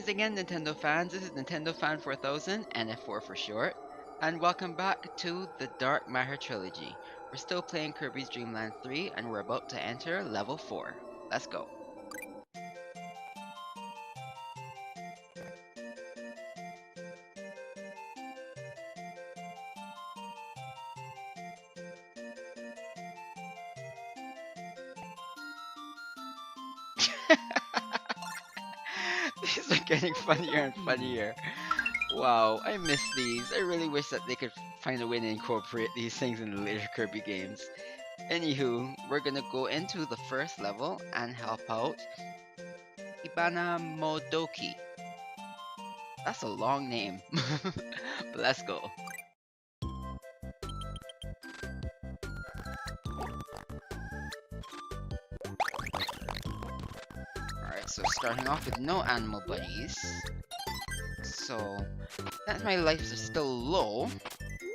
Greetings again, Nintendo fans. This is Nintendo Fan 4000, NF4 for short, and welcome back to the Dark Matter Trilogy. We're still playing Kirby's Dream Land 3, and we're about to enter level 4. Let's go. These are getting funnier and funnier. Wow, I miss these. I really wish that they could find a way to incorporate these things in the later Kirby games. Anywho, we're gonna go into the first level and help out Ibana Modoki. That's a long name. But let's go. Alright, so starting off with no animal buddies. So, since my lives are still low,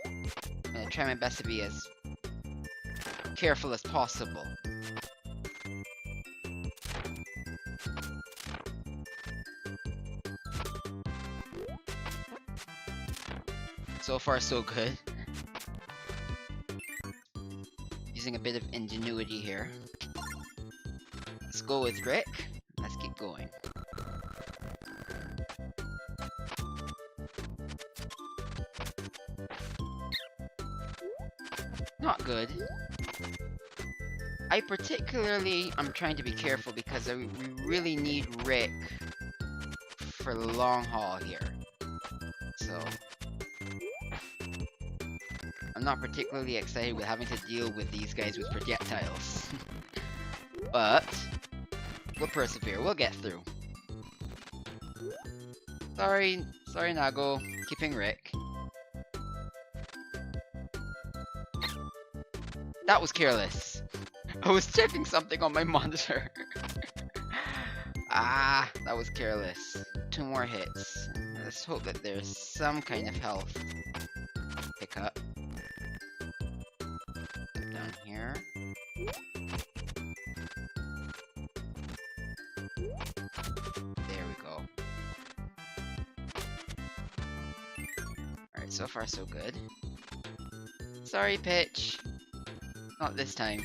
I'm gonna try my best to be as careful as possible. So far, so good. Using a bit of ingenuity here. Let's go with Rick. Let's keep going. Not good. I'm trying to be careful because we really need Rick for the long haul here. So, I'm not particularly excited with having to deal with these guys with projectiles. But, we'll persevere, we'll get through. Sorry Nago, keeping Rick. That was careless. I was checking something on my monitor. That was careless. 2 more hits. Let's hope that there's some kind of health pickup. Down here. There we go. Alright, so far so good. Sorry, Pitch. Not this time.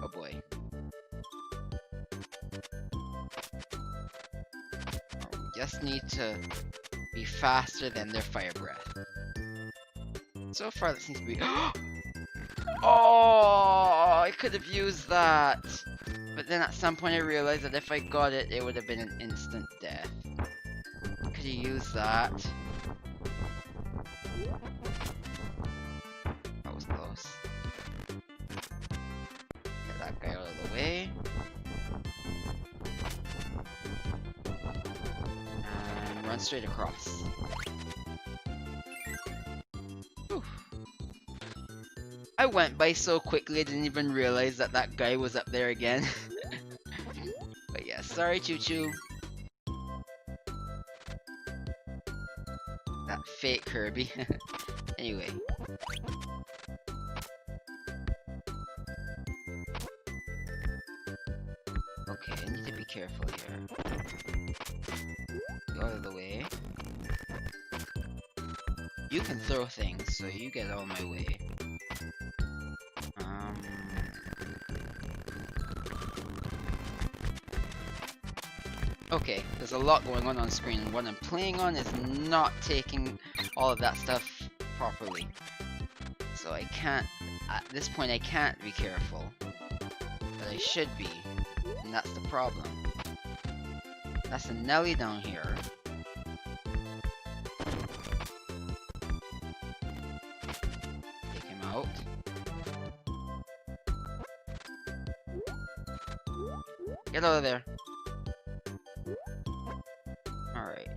Oh boy. We just need to be faster than their fire breath. So far that seems to be- Oh, I could have used that! But then at some point I realized that if I got it, it would have been an instant death. Could have used that. That was close. Get that guy out of the way. And run straight across. Whew. I went by so quickly I didn't even realize that that guy was up there again. But yeah, sorry Choo Choo. That fake Kirby. Anyway. Okay, I need to be careful here. Go out of the way. You can throw things, so you get out of my way. Okay, there's a lot going on screen, and what I'm playing on is not taking all of that stuff properly. So I can't, at this point I can't be careful. But I should be, and that's the problem. That's a Nelly down here. Take him out. Get out of there. Alright.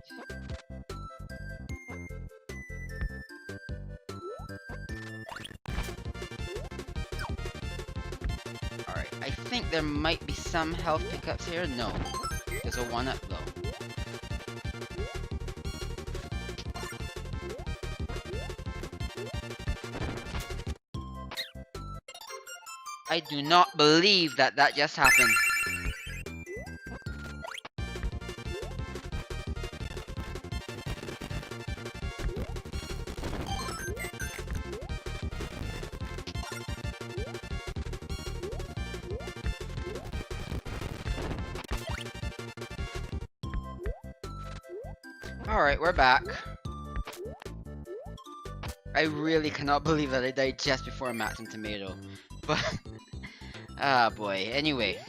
Alright, I think there might be some health pickups here. No. There's a 1-up though. I do not believe that that just happened. Alright, we're back. I really cannot believe that I died just before I maxed tomato. But, ah boy, anyway.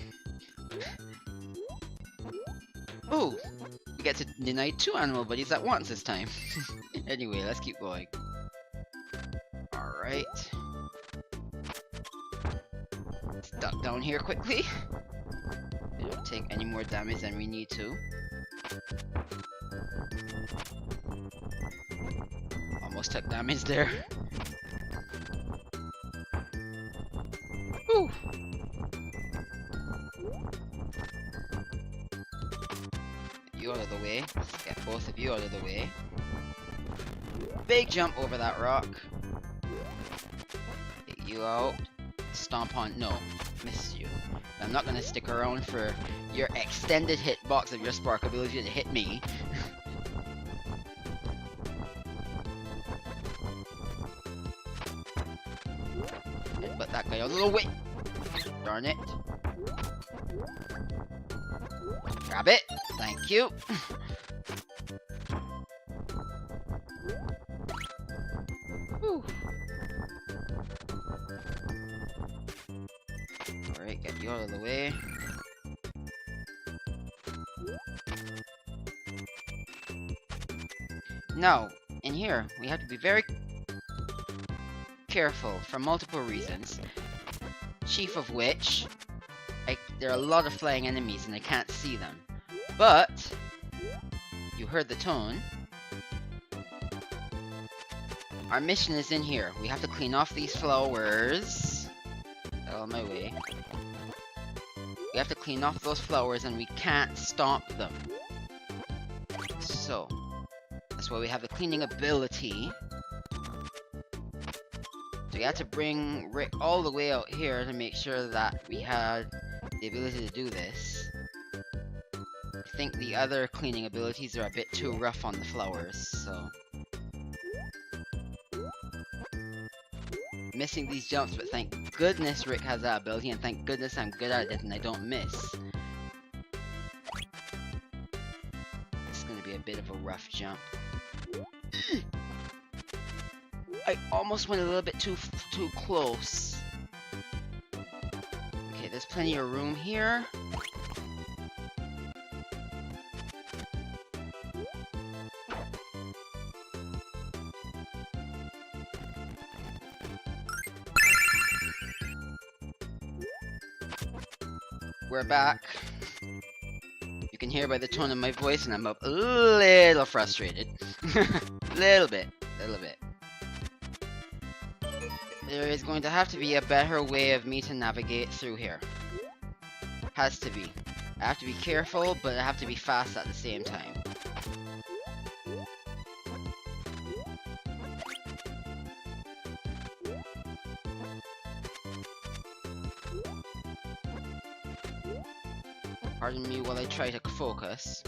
Ooh, we get to deny 2 animal buddies at once this time. Anyway, let's keep going. Alright. Let's duck down here quickly. We don't take any more damage than we need to. Almost took damage there. Whew. Get you out of the way. Let's get both of you out of the way. Big jump over that rock. Get you out. Stomp on. No, missed you. I'm not gonna stick around for your extended hitbox of your spark ability to hit me. But that guy out of the way. Darn it. Grab it. Thank you. Whew. Alright, get you out of the way. Now, in here, we have to be very careful for multiple reasons. Chief of which, there are a lot of flying enemies and I can't see them. But, you heard the tone. Our mission is in here. We have to clean off these flowers. Out of my way. We have to clean off those flowers and we can't stomp them. So, that's why we have the cleaning ability. So we had to bring Rick all the way out here to make sure that we had the ability to do this. I think the other cleaning abilities are a bit too rough on the flowers, so... Missing these jumps, but thank goodness Rick has that ability, and thank goodness I'm good at it and I don't miss. It's gonna be a bit of a rough jump. I almost went a little bit too close. Okay, there's plenty of room here. We're back. You can hear by the tone of my voice and I'm a little frustrated. Little bit. There is going to have to be a better way of me to navigate through here. Has to be. I have to be careful, but I have to be fast at the same time. Pardon me while I try to focus.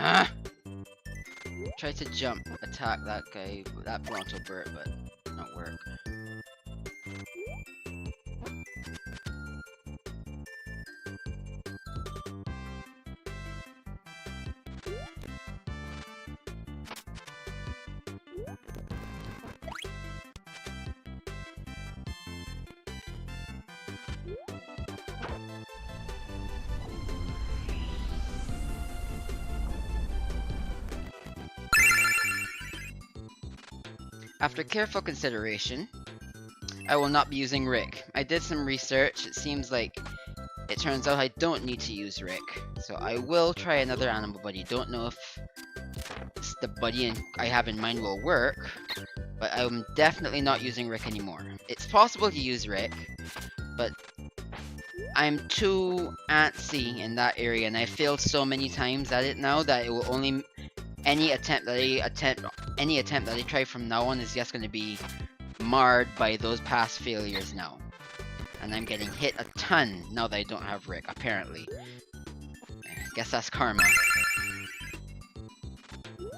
Ah! Try to jump, attack that guy, that Bronto Burt, but not work. After careful consideration, I will not be using Rick. I did some research, it seems like it turns out I don't need to use Rick. So I will try another animal buddy. Don't know if the buddy I have in mind will work, but I'm definitely not using Rick anymore. It's possible to use Rick, but I'm too antsy in that area and I failed so many times at it now that it will only... Any attempt that I try from now on is just going to be marred by those past failures now. And I'm getting hit a ton now that I don't have Rick, apparently. Guess that's karma.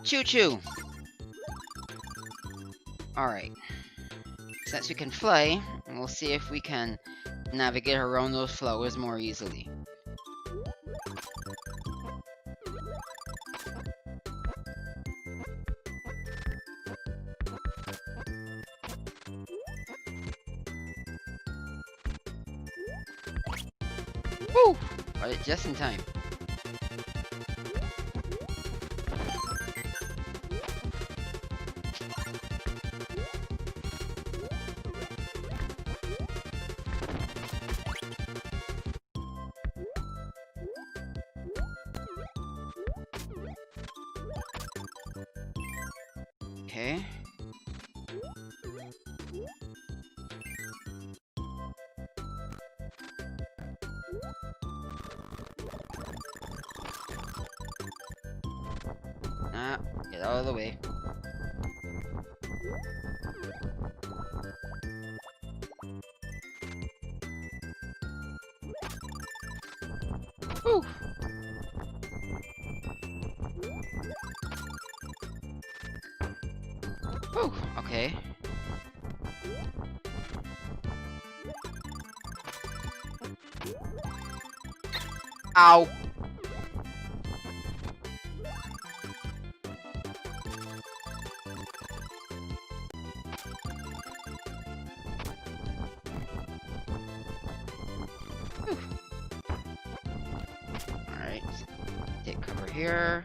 Choo choo! Alright. Since we can fly, we'll see if we can navigate around those flowers more easily. Woo! Got it just in time. Okay. Ah, get out of the way. Woo! Woo! Okay. Ow! Alright. Take cover here.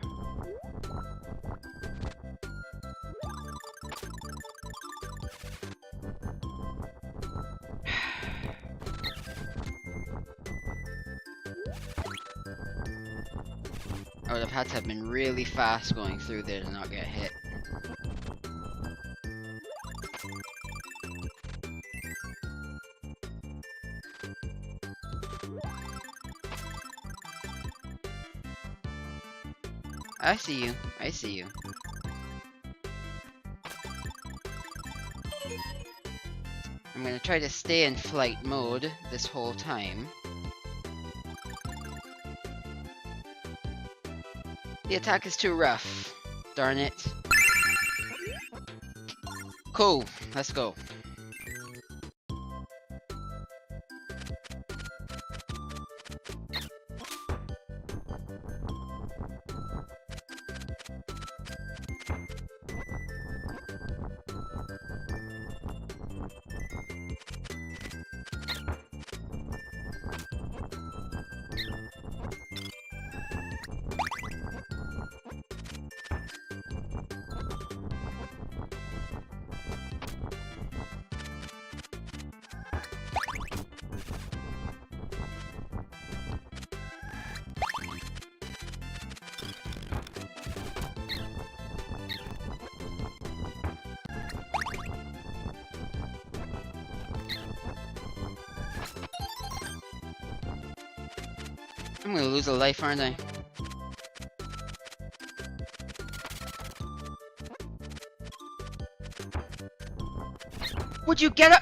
I would have had to have been really fast going through there to not get hit. I see you. I see you. I'm gonna try to stay in flight mode this whole time. The attack is too rough. Darn it. Cool. Let's go. I'm gonna lose a life, aren't I? Would you get up?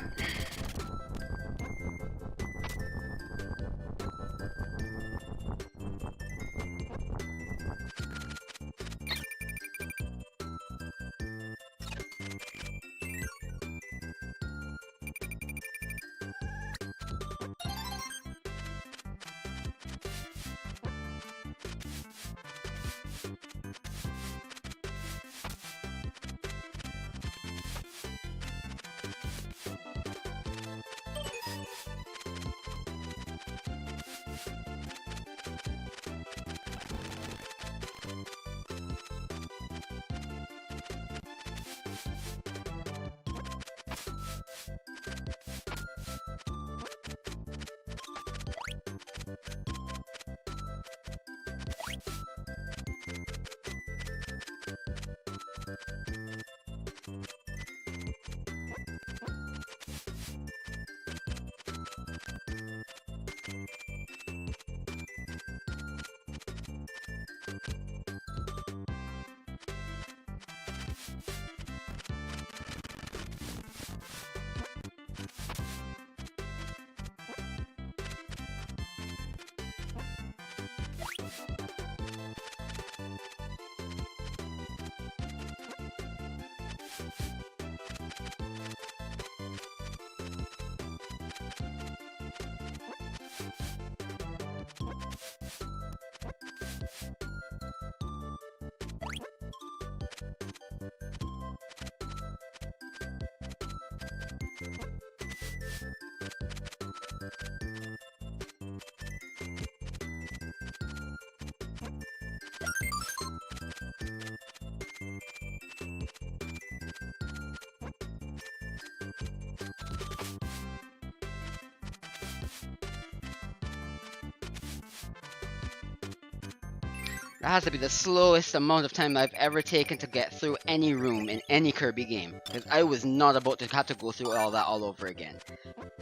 That has to be the slowest amount of time I've ever taken to get through any room in any Kirby game. Because I was not about to have to go through all that all over again.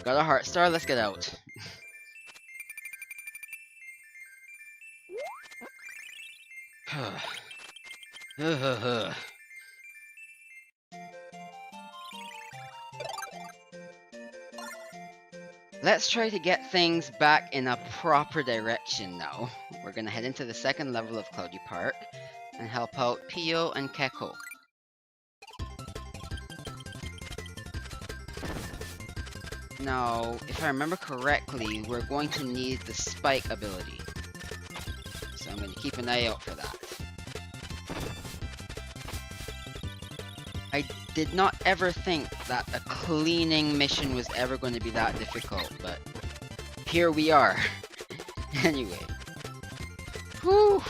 Got a heart star, let's get out. Let's try to get things back in a proper direction now. We're gonna head into the second level of Cloudy Park and help out Pio and Keko. Now, if I remember correctly, we're going to need the spike ability. So I'm going to keep an eye out for that. I did not ever think that a cleaning mission was ever going to be that difficult, but here we are. Anyway. Whew.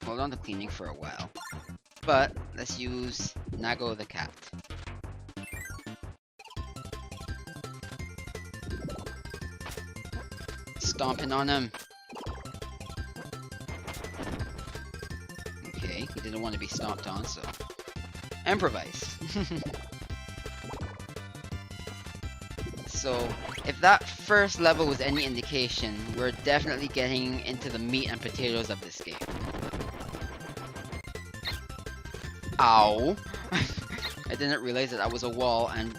Hold on to cleaning for a while. But let's use Nago the cat. Stomping on him. Okay, he didn't want to be stomped on, so improvise. So, if that first level was any indication, we're definitely getting into the meat and potatoes of this game. Ow! I didn't realize that that was a wall, and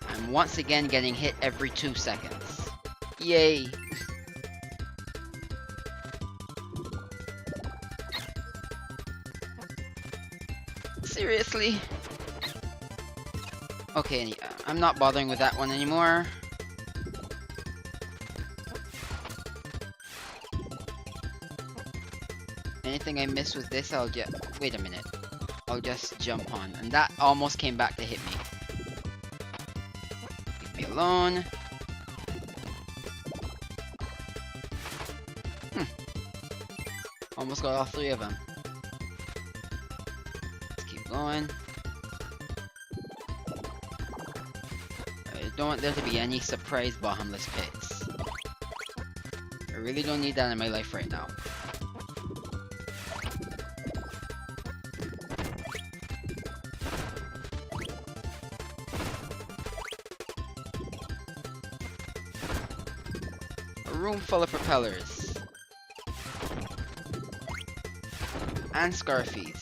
I'm once again getting hit every 2 seconds. Yay! Seriously? Okay, I'm not bothering with that one anymore. Anything I miss with this, I'll just... Wait a minute. I'll just jump on. And that almost came back to hit me. Leave me alone. Almost got all 3 of them. Let's keep going. I don't want there to be any surprise bottomless pits. I really don't need that in my life right now. A room full of propellers. And Scarfies.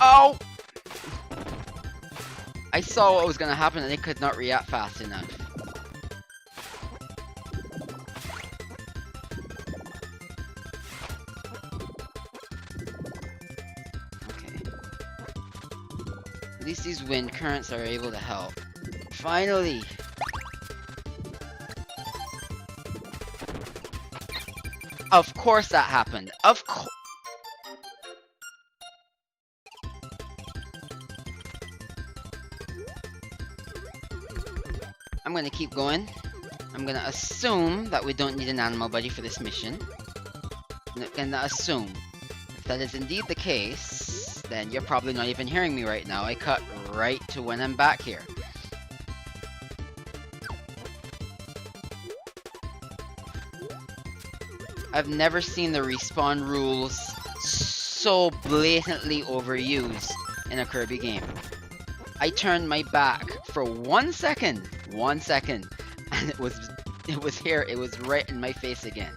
Oh! I saw what was gonna happen and I could not react fast enough. Okay. At least these wind currents are able to help. Finally! Of course that happened. Of course. I'm gonna keep going. I'm gonna assume that we don't need an animal buddy for this mission. I'm gonna assume. If that is indeed the case, then you're probably not even hearing me right now. I cut right to when I'm back here. I've never seen the respawn rules so blatantly overused in a Kirby game. I turned my back for 1 second, and it was here, it was right in my face again.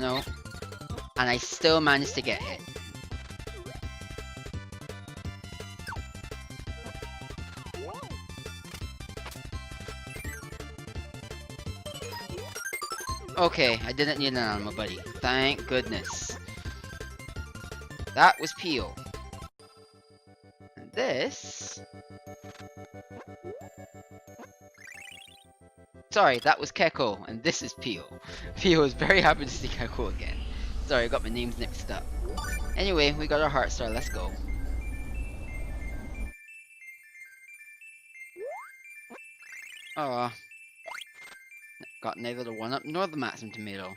No. And I still managed to get hit. Okay, I didn't need an animal buddy. Thank goodness. That was Pio. And this... Sorry, that was Keko, and this is Pio. Pio is very happy to see Keko again. Sorry, I got my names mixed up. Anyway, we got our heart star, let's go. Oh, got neither the 1-up nor the maximum tomato.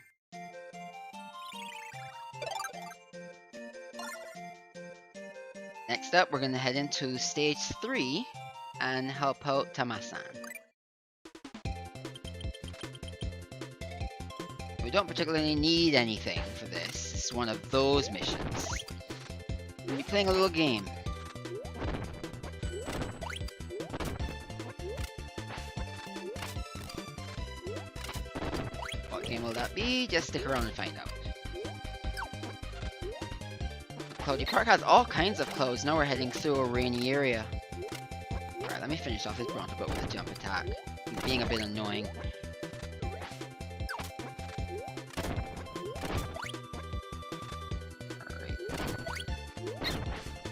Next up, we're gonna head into stage 3 and help out Tamasan. We don't particularly need anything for this. It's one of those missions. We'll be playing a little game. What game will that be? Just stick around and find out. Cloudy Park has all kinds of clouds. Now we're heading through a rainy area. Alright, let me finish off this Bronto Boat with a jump attack. He's being a bit annoying.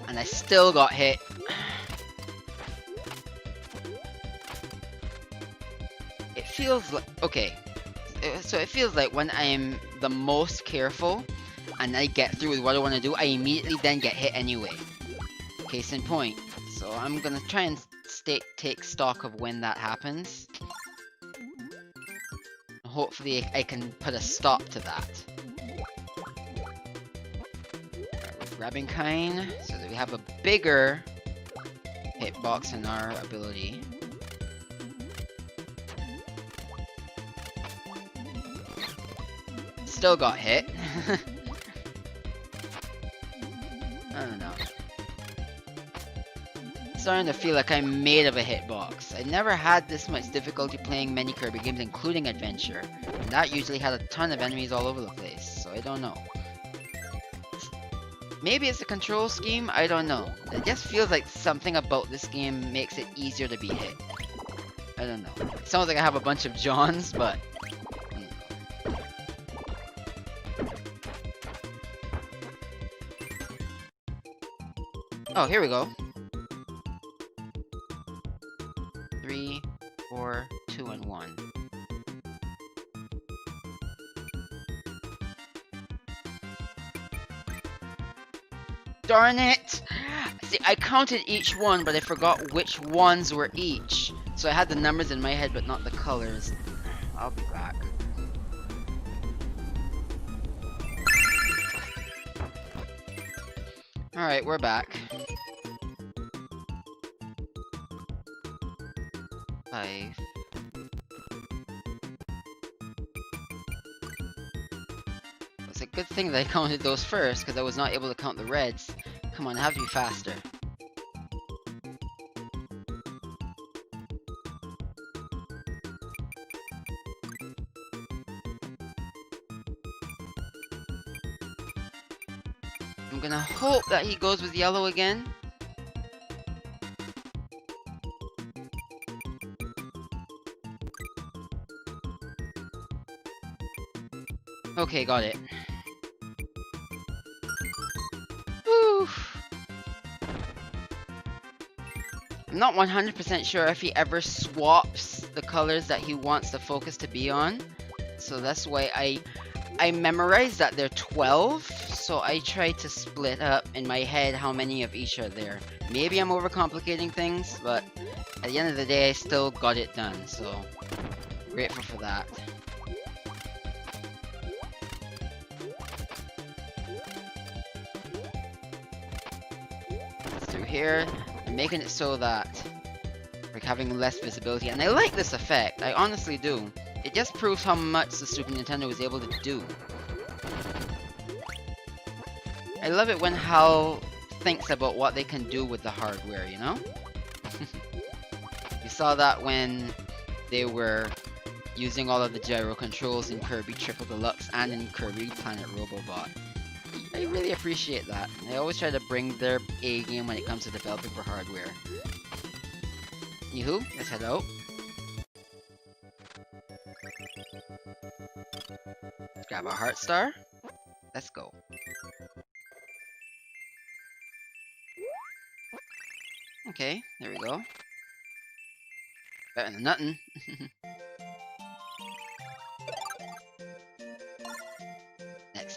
And I still got hit. It feels like... Okay. So it feels like when I'm the most careful and I get through with what I want to do, I immediately then get hit anyway. Case in point. So I'm gonna try and take stock of when that happens. Hopefully I can put a stop to that. Grabbing kind, so that we have a bigger hitbox in our ability. Still got hit. I don't know. Starting to feel like I'm made of a hitbox. I never had this much difficulty playing many Kirby games, including Adventure. And that usually had a ton of enemies all over the place, so I don't know. Maybe it's a control scheme, I don't know. It just feels like something about this game makes it easier to be hit. I don't know. It sounds like I have a bunch of Johns, but... Oh, here we go. 3, 4, 2, and 1. Darn it! See, I counted each one, but I forgot which ones were each. So I had the numbers in my head, but not the colors. I'll be back. Alright, we're back. 5. It's a good thing that I counted those first, because I was not able to count the reds. Come on, I have to be faster. I'm gonna hope that he goes with yellow again. Okay, got it. Whew. I'm not 100% sure if he ever swaps the colors that he wants the focus to be on. So that's why I memorized that there are 12. So I try to split up in my head how many of each are there. Maybe I'm overcomplicating things, but at the end of the day, I still got it done. So grateful for that. Through here, I'm making it so that we're having less visibility, and I like this effect. I honestly do. It just proves how much the Super Nintendo was able to do. I love it when HAL thinks about what they can do with the hardware, you know? You saw that when they were using all of the gyro controls in Kirby Triple Deluxe and in Kirby Planet Robobot. I really appreciate that. They always try to bring their A game when it comes to developing for hardware. Anywho, let's head out. Grab our heart star. Let's go. Okay, there we go. Better than nothing.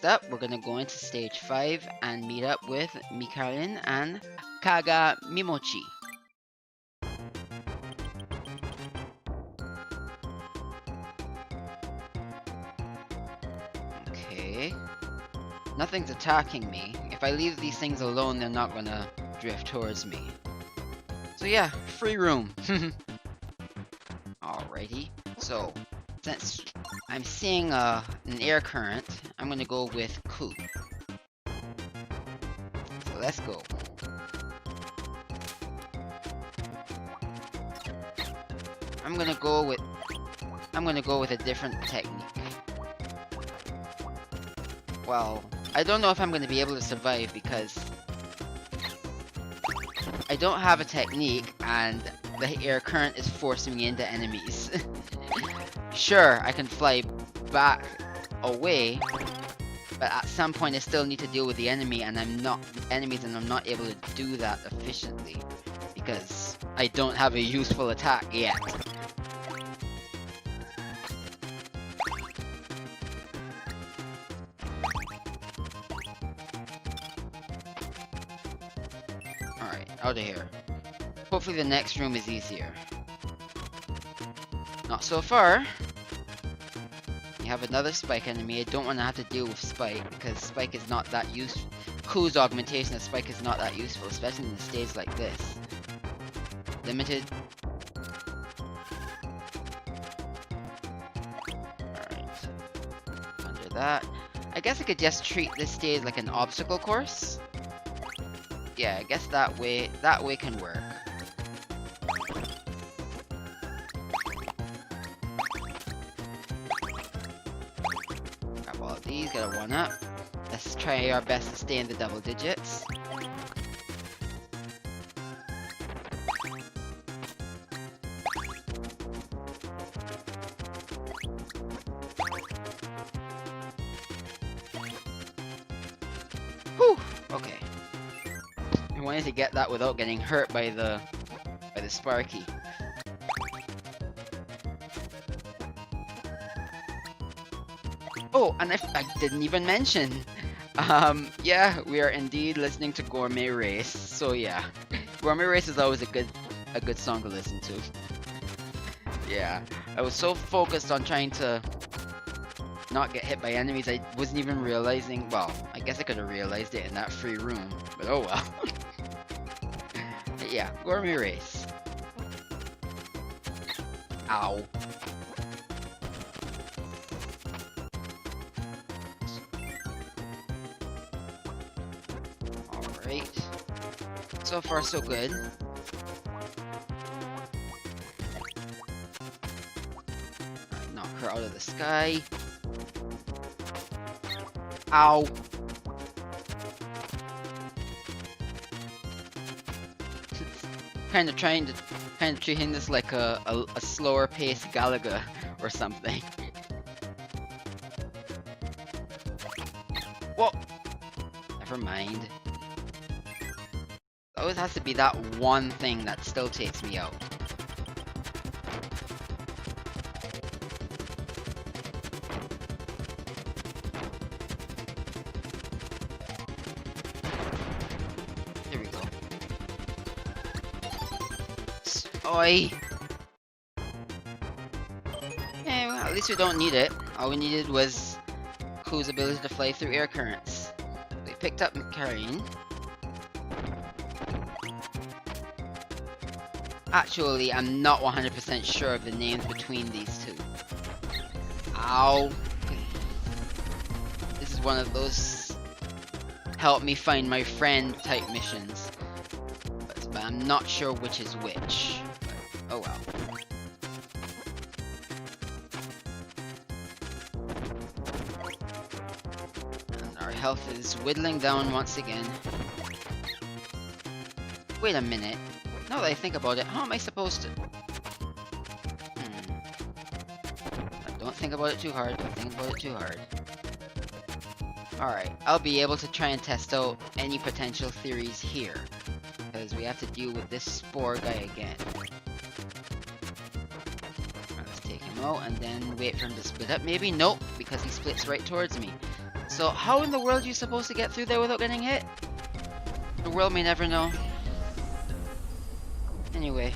next up, we're gonna go into stage 5 and meet up with Mikarin and Kaga Mimochi. Okay. Nothing's attacking me. If I leave these things alone, they're not gonna drift towards me. So yeah, free room. Alrighty. So, since I'm seeing an air current, I'm gonna go with Ku. So let's go. I'm gonna go with a different technique. Well, I don't know if I'm gonna be able to survive because I don't have a technique and the air current is forcing me into enemies. Sure, I can fly back away, but at some point I still need to deal with the enemy and I'm not able to do that efficiently because I don't have a useful attack yet. Alright, out of here. Hopefully the next room is easier. Not so far. You have another Spike enemy. I don't want to have to deal with Spike because Spike is not that useful. Ku's augmentation of Spike is not that useful, especially in a stage like this. Limited. Alright. Under that. I guess I could just treat this stage like an obstacle course. Yeah, I guess that way can work. Grab all of these, get a 1-up. Let's try our best to stay in the double digits. Whew! Okay. I wanted to get that without getting hurt by the Sparky. Oh, and I didn't even mention. Yeah, we are indeed listening to Gourmet Race. So yeah, Gourmet Race is always a good song to listen to. Yeah, I was so focused on trying to not get hit by enemies, I wasn't even realizing. Well, I guess I could have realized it in that free room, but oh well. But yeah, Gourmet Race. Ow. Alright. So far so good. Alright, knock her out of the sky. Ow. kind of treating this like a slower paced Galaga or something. Whoa! Never mind. Always has to be that one thing that still takes me out. Here we go. Oi! Eh, well, at least we don't need it. All we needed was Ku's ability to fly through air currents. We picked up Karine. Actually, I'm not 100% sure of the names between these two. Ow. This is one of those help me find my friend type missions. But I'm not sure which is which. But, oh well. And our health is whittling down once again. Wait a minute. Now that I think about it, how am I supposed to? Don't think about it too hard. Don't think about it too hard. Alright, I'll be able to try and test out any potential theories here. Because we have to deal with this Spore guy again. Let's take him out and then wait for him to split up. Maybe? Nope, because he splits right towards me. So how in the world are you supposed to get through there without getting hit? The world may never know. Anyway.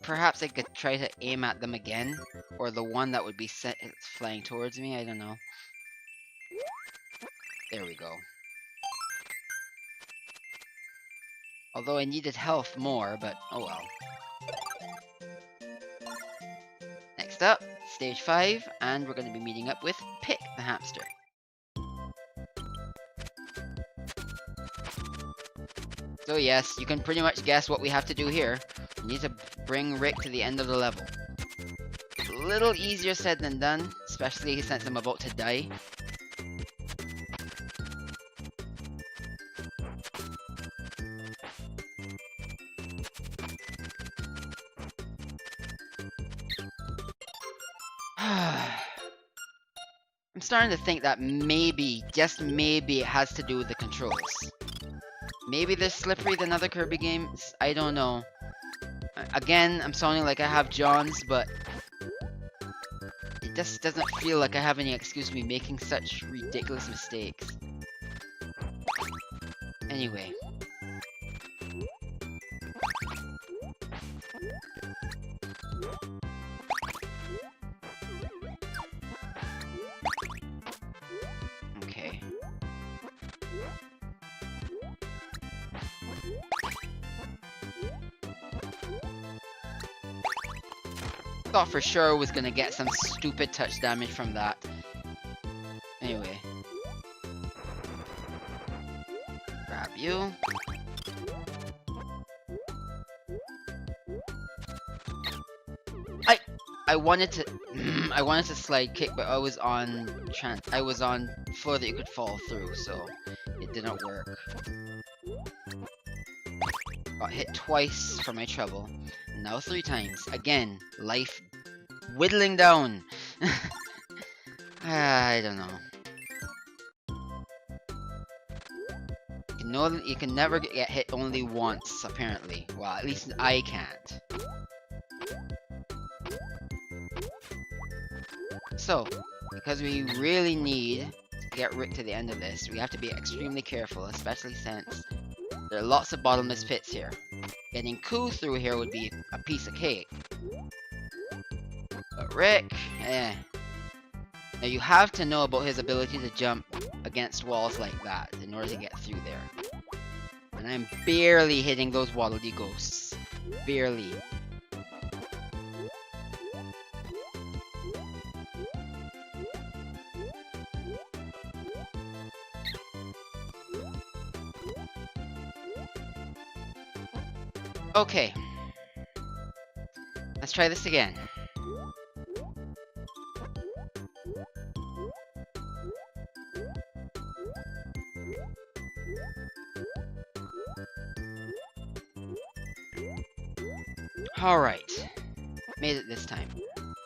Perhaps I could try to aim at them again. Or the one that would be flying towards me, I don't know. There we go. Although I needed health more, but oh well. Next up, stage 5, and we're going to be meeting up with Pick the hamster. So yes, you can pretty much guess what we have to do here. We need to bring Rick to the end of the level. It's a little easier said than done, especially since I'm about to die. I'm starting to think that maybe, just maybe, it has to do with the controls. Maybe they're slippery than other Kirby games, I don't know. Again, I'm sounding like I have Johns, but it just doesn't feel like I have any excuse to be making such ridiculous mistakes. Anyway. Okay. Thought for sure was gonna get some stupid touch damage from that. Anyway. Grab you. I wanted to slide kick, but I was on floor that you could fall through, so it didn't work. Got hit twice for my trouble. Now 3 times. Again, life whittling down. I don't know. You can never get hit only once, apparently. Well, at least I can't. So, because we really need to get Rick to the end of this, we have to be extremely careful, especially since there are lots of bottomless pits here. Getting Koo through here would be a piece of cake. But Rick, eh. Now you have to know about his ability to jump against walls like that in order to get through there. And I'm barely hitting those Waddle Dee ghosts. Barely. Okay. Let's try this again. Alright. Made it this time.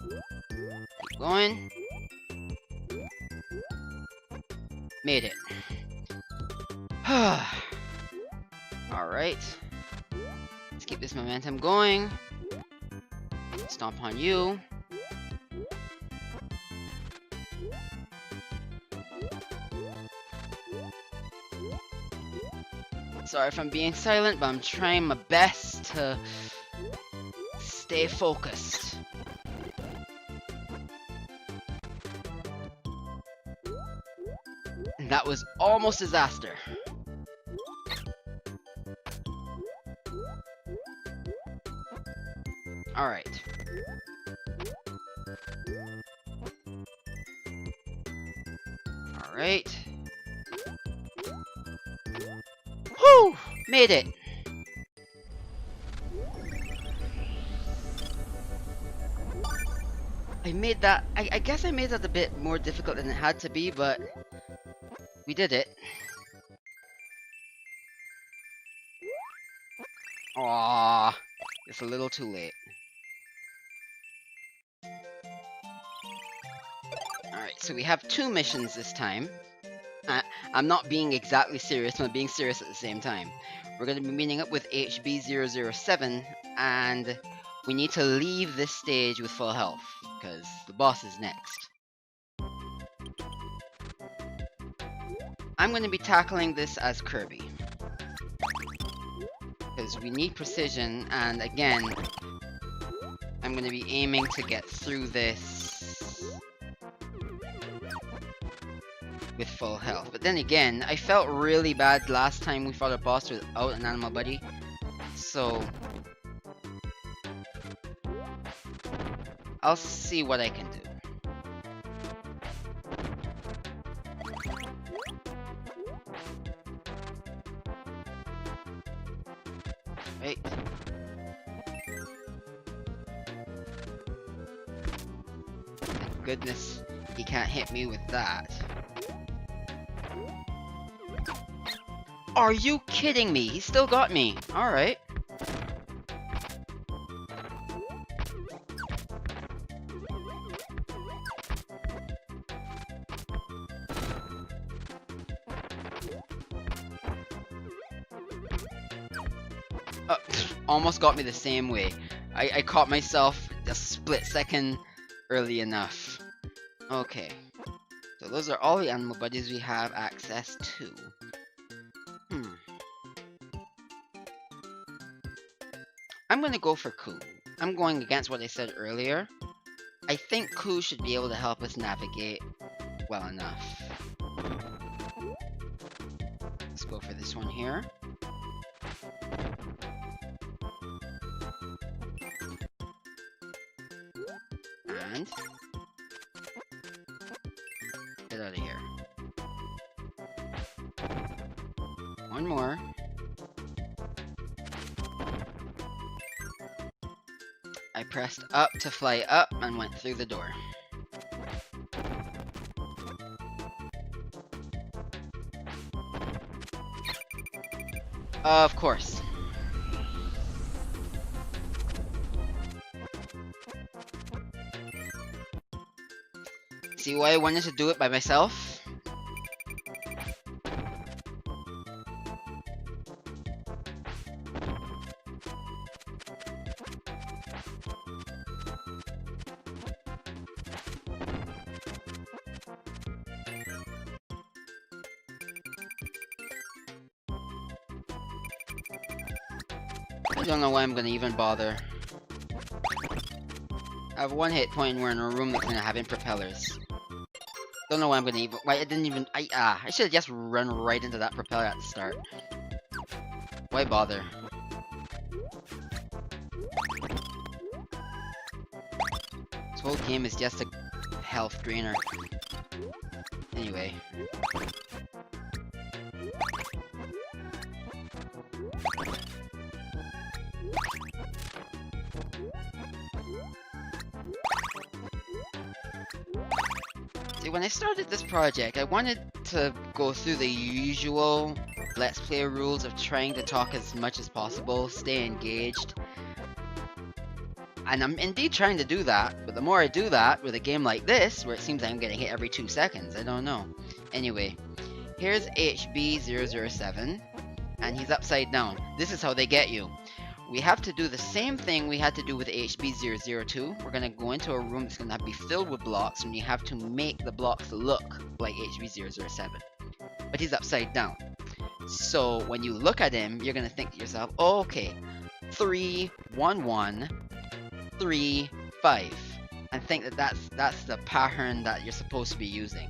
Keep going. Made it. Alright. Let's keep this momentum going. Stomp on you. Sorry if I'm being silent, but I'm trying my best to stay focused. And that was almost disaster. Alright. Alright. Whew! Made it! I made that, I guess I made that a bit more difficult than it had to be, but we did it. Aww, it's a little too late. Alright, so we have 2 missions this time. I'm not being exactly serious, but I'm being serious at the same time. We're going to be meeting up with HB007, and we need to leave this stage with full health, because the boss is next. I'm going to be tackling this as Kirby. Because we need precision, and again, I'm going to be aiming to get through this with full health. But then again, I felt really bad last time we fought a boss without an animal buddy. So I'll see what I can do. Right. Thank goodness he can't hit me with that. Are you kidding me? He still got me. Alright. Almost got me the same way. I caught myself a split second early enough. Okay. So those are all the animal buddies we have access to. I'm gonna go for Ku. I'm going against what I said earlier. I think Ku should be able to help us navigate well enough. Let's go for this one here. And get out of here. One more. I pressed up to fly up and went through the door. Of course. See why I wanted to do it by myself? I don't know why I'm gonna even bother. I have one hit point and we're in a room that's gonna have propellers. Don't know why I'm gonna even. Why I didn't even. I should have just run right into that propeller at the start. Why bother? This whole game is just a health drainer. Anyway. See, when I started this project, I wanted to go through the usual Let's Play rules of trying to talk as much as possible, stay engaged. And I'm indeed trying to do that, but the more I do that with a game like this, where it seems like I'm getting hit every 2 seconds, I don't know. Anyway, here's HB007, and he's upside down. This is how they get you. We have to do the same thing we had to do with HB002. We're going to go into a room that's going to be filled with blocks, and you have to make the blocks look like HB007. But he's upside down. So when you look at him, you're going to think to yourself, oh, okay, 3, 1, 1, 3, 5. And think that that's the pattern that you're supposed to be using.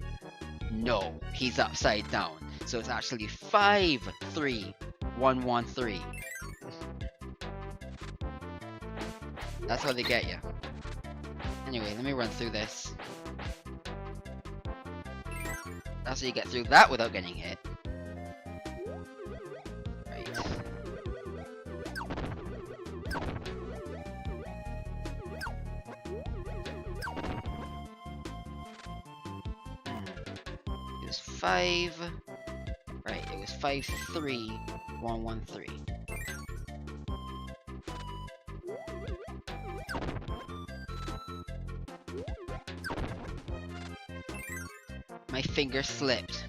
No, he's upside down. So it's actually 5, 3, 1, 1, 3. That's how they get you. Anyway, let me run through this. That's how you get through that without getting hit. Right. It was 5... Right, it was 5, 3, 1, 1, 3. My finger slipped.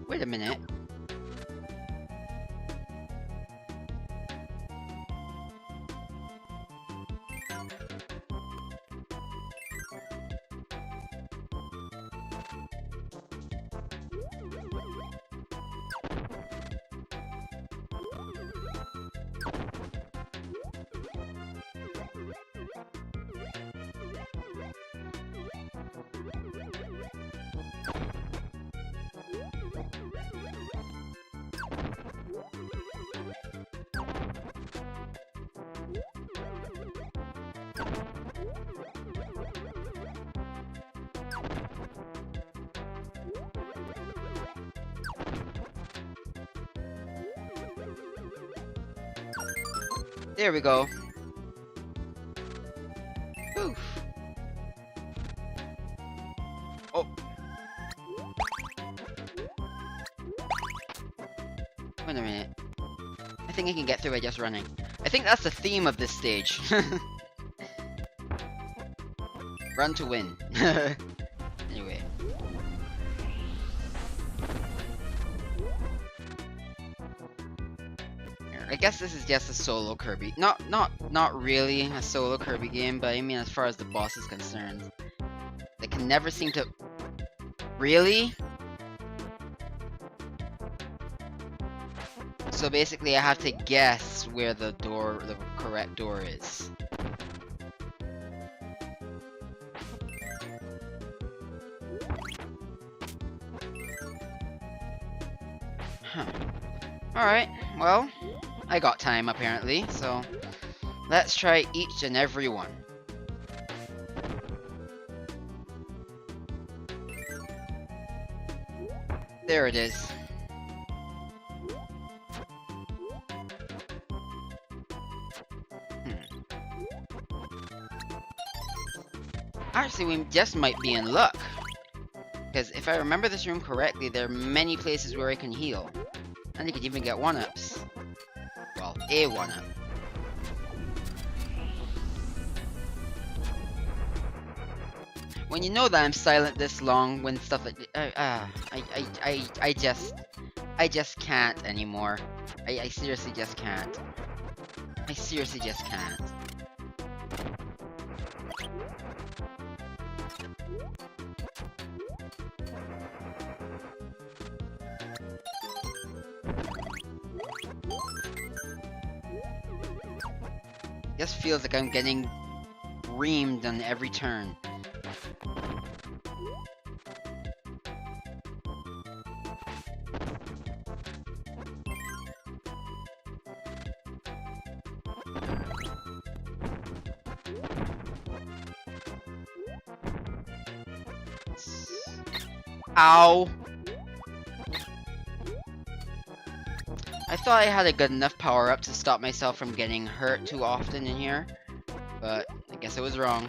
Wait a minute. There we go. Oof. Oh. Wait a minute. I think I can get through by just running. I think that's the theme of this stage. Run to win. Anyway. I guess this is just a solo Kirby. Not really a solo Kirby game, but I mean as far as the boss is concerned. They can never seem to... Really? So basically I have to guess where the correct door is. Huh. Alright, well, I got time apparently, so let's try each and every one. There it is. Actually, we just might be in luck. Because if I remember this room correctly, there are many places where I can heal. And you could even get 1-ups. Well, a 1-up. When you know that I'm silent this long when stuff like I just can't anymore. I seriously just can't. I seriously just can't. Just feels like I'm getting reamed on every turn. Ow! I thought I had a good enough power up to stop myself from getting hurt too often in here, but I guess I was wrong.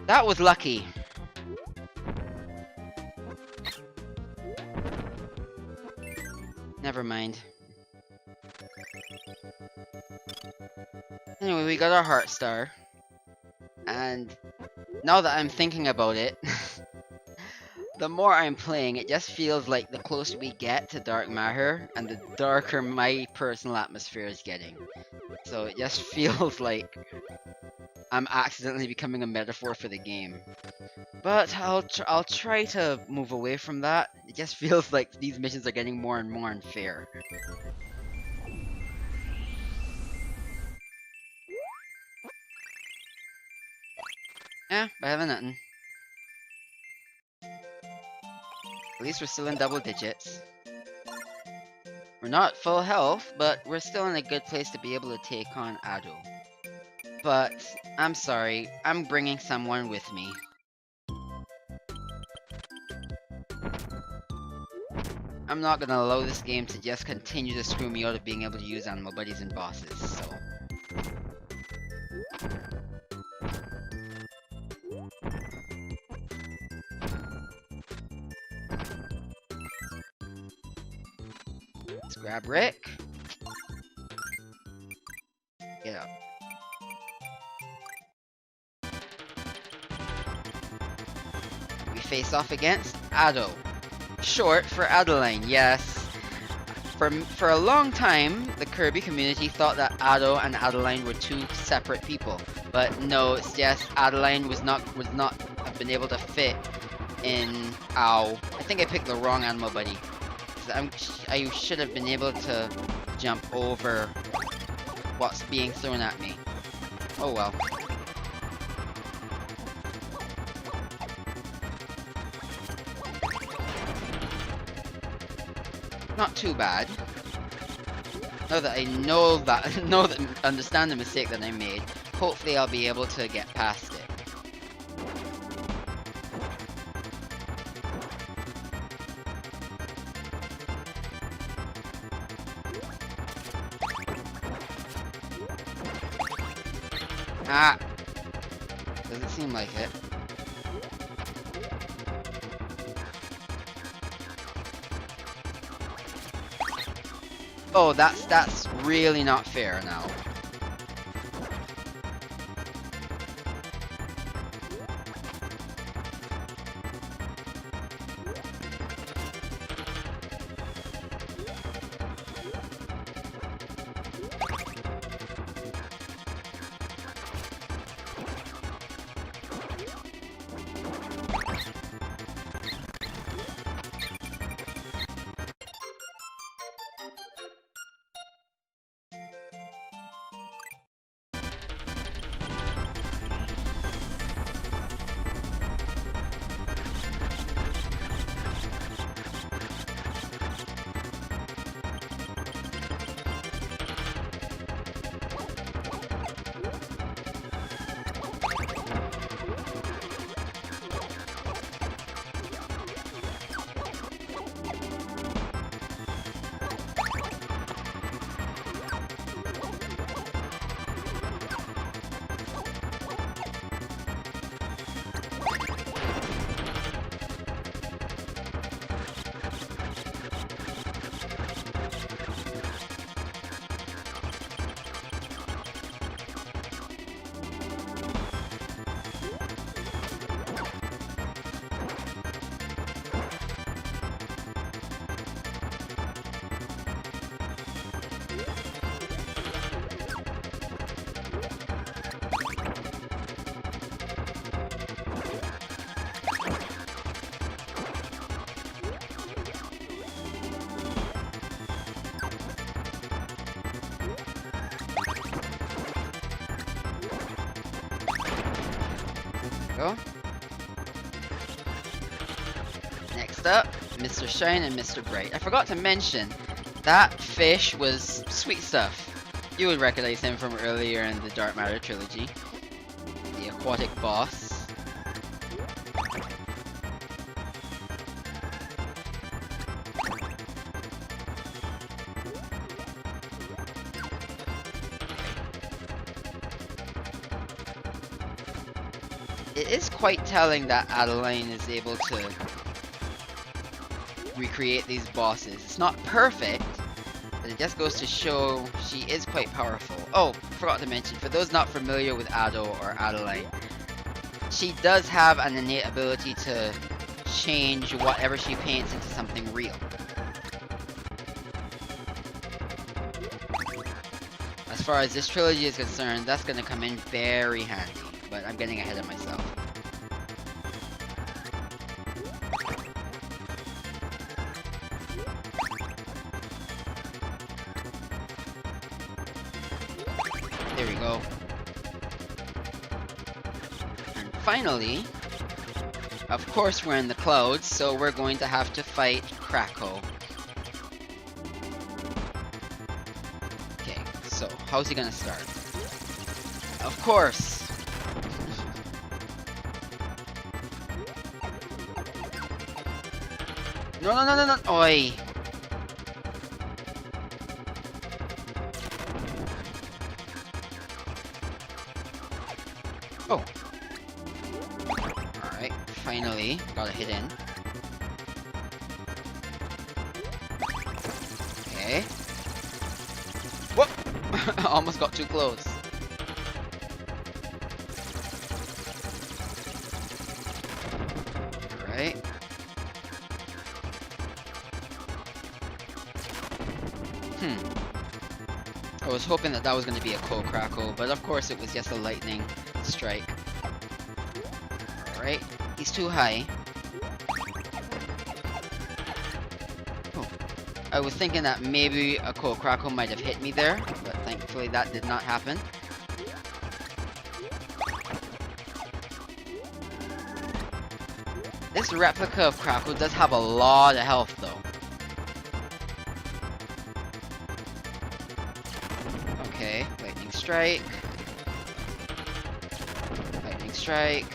That was lucky. Never mind. Anyway, we got our heart star. And now that I'm thinking about it, the more I'm playing, it just feels like the closer we get to dark matter, and the darker my personal atmosphere is getting. So it just feels like I'm accidentally becoming a metaphor for the game. But I'll try to move away from that. It just feels like these missions are getting more and more unfair. Better than nothing. At least we're still in double digits. We're not full health, but we're still in a good place to be able to take on Ado. But I'm sorry, I'm bringing someone with me. I'm not gonna allow this game to just continue to screw me out of being able to use animal buddies and bosses, so... Let's grab Rick. Get up. We face off against Ado. Short for Adeline, yes. For a long time, the Kirby community thought that Ado and Adeline were two separate people. But no, it's just Adeline would not have been able to fit in... Ow. I think I picked the wrong animal buddy. I should have been able to jump over what's being thrown at me. Oh well. Not too bad. Now that I understand the mistake that I made, hopefully I'll be able to get past it. Ah! Doesn't seem like it. Oh, that's really not fair now. Go. Next up, Mr. Shine and Mr. Bright. I forgot to mention, that fish was Sweet Stuff. You would recognize him from earlier in the Dark Matter Trilogy. The aquatic boss. It is quite telling that Adeline is able to recreate these bosses. It's not perfect, but it just goes to show she is quite powerful. Oh, forgot to mention, for those not familiar with Ado or Adeline, she does have an innate ability to change whatever she paints into something real. As far as this trilogy is concerned, that's gonna come in very handy. But I'm getting ahead of myself. There we go. And finally, of course we're in the clouds, so we're going to have to fight Krakow. Okay, so how's he gonna start? Of course! No, no, no, no, no! Oi! Oh! Alright, finally, got a hit in. Okay. Whoop! Almost got too close. Alright. I was hoping that that was going to be a cold crackle, but of course it was just a lightning strike. Alright, he's too high. Oh. I was thinking that maybe a cold crackle might have hit me there, but thankfully that did not happen. This replica of Crackle does have a lot of health though. Okay, lightning strike. Lightning strike.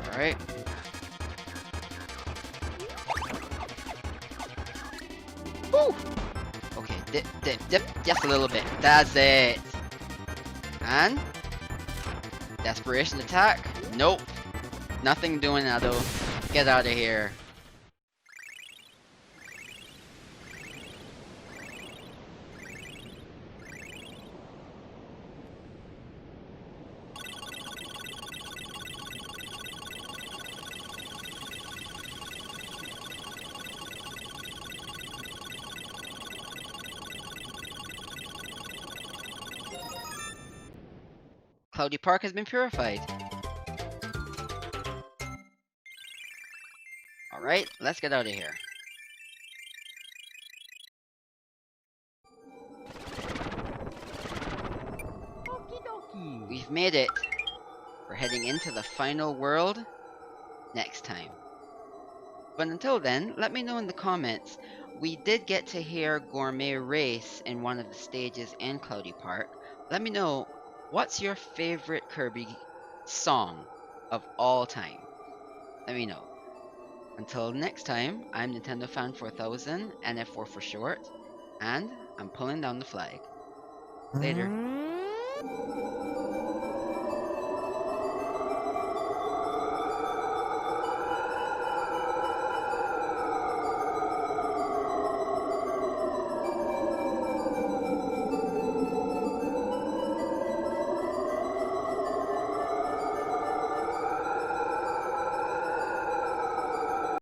Alright. Woo! Okay, dip, dip, dip, just a little bit. That's it. And desperation attack? Nope. Nothing doing that though. Get out of here. Cloudy Park has been purified. Alright, let's get out of here. We've made it. We're heading into the final world next time. But until then, let me know in the comments. We did get to hear Gourmet Race in one of the stages in Cloudy Park. Let me know, what's your favorite Kirby song of all time? Let me know. Until next time, I'm Nintendo Fan 4000, NF4 for short, and I'm pulling down the flag. Later.